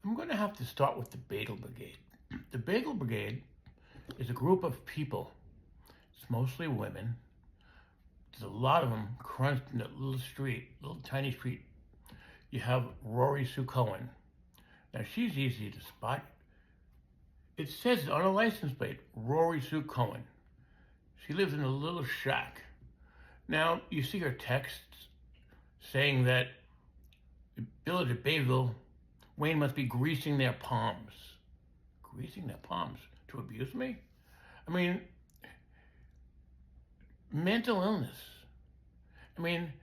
I'm going to have to start with the Bagel Brigade. The Bagel Brigade is a group of people. It's mostly women. There's a lot of them crunched in that little street, little tiny street. You have Rory Sue Cohen. Now she's easy to spot. It says on a license plate, Rory Sue Cohen. She lives in a little shack. Now you see her texts saying that the village of Bayville, Wayne must be greasing their palms. Greasing their palms to abuse me? I mean, mental illness. I mean,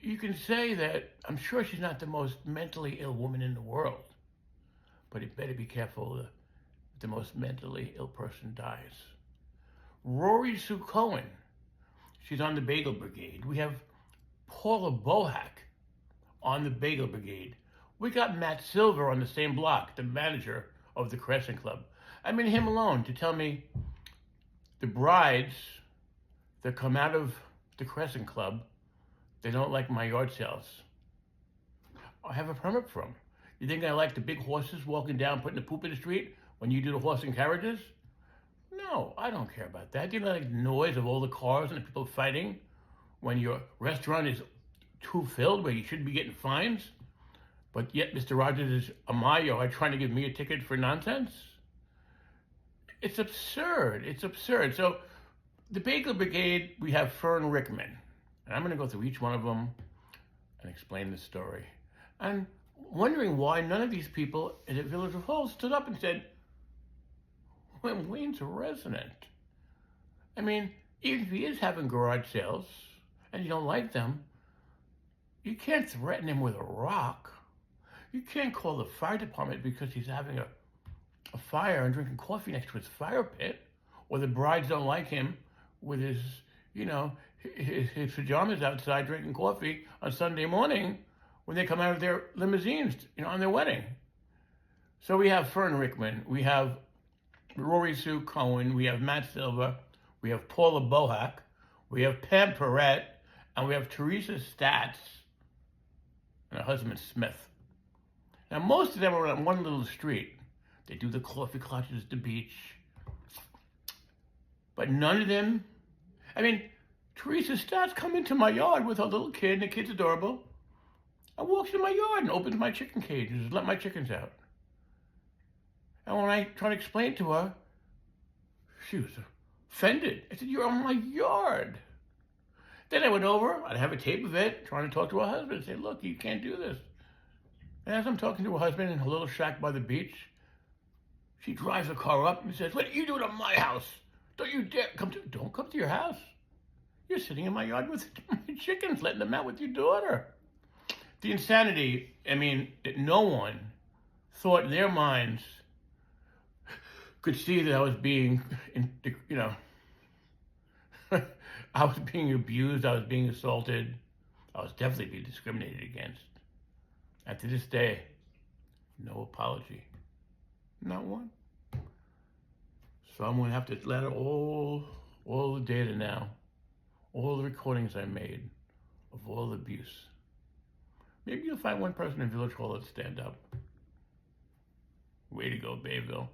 you can say that I'm sure she's not the most mentally ill woman in the world, but you better be careful that the most mentally ill person dies. Rory Sue Cohen, she's on the Bagel Brigade. We have Paula Bohack on the Bagel Brigade. We got Matt Silver on the same block, the manager of the Crescent Club. I mean, him alone to tell me the brides that come out of the Crescent Club, they don't like my yard sales. I have a permit for them. You think I like the big horses walking down, putting the poop in the street when you do the horse and carriages? No, I don't care about that. Do you like the noise of all the cars and the people fighting when your restaurant is too filled where you shouldn't be getting fines? But yet Mr. Rogers is on my yard trying to give me a ticket for nonsense? It's absurd. It's absurd. So the Bagel Brigade, we have Fern Rickman. And I'm going to go through each one of them and explain the story. And wondering why none of these people in the Village of Hull stood up and said, when Wayne's a resident. I mean, even if he is having garage sales and you don't like them, you can't threaten him with a rock. You can't call the fire department because he's having a fire and drinking coffee next to his fire pit, or the brides don't like him with his, his pajamas outside drinking coffee on Sunday morning when they come out of their limousines, on their wedding. So we have Fern Rickman, we have Rory Sue Cohen, we have Matt Silver, we have Paula Bohack, we have Pam Perrette, and we have Teresa Statz and her husband Smith. Now most of them are on one little street. They do the coffee clutches at the beach. But none of them, Teresa Statz come into my yard with her little kid, and the kid's adorable. I walks in my yard and opens my chicken cages and let my chickens out. And when I try to explain to her, she was offended. I said, you're on my yard. Then I went over, I'd have a tape of it, trying to talk to her husband, say, look, you can't do this. And as I'm talking to her husband in her little shack by the beach, she drives the car up and says, what are you doing at my house? Don't you dare don't come to your house. You're sitting in my yard with my chickens, letting them out with your daughter. The insanity, that no one thought in their minds could see that I was being, I was being abused, I was being assaulted, I was definitely being discriminated against. And to this day, no apology. Not one. So I'm going to have to let out all the data now, all the recordings I made of all the abuse. Maybe you'll find one person in Village Hall that'll stand up. Way to go, Bayville.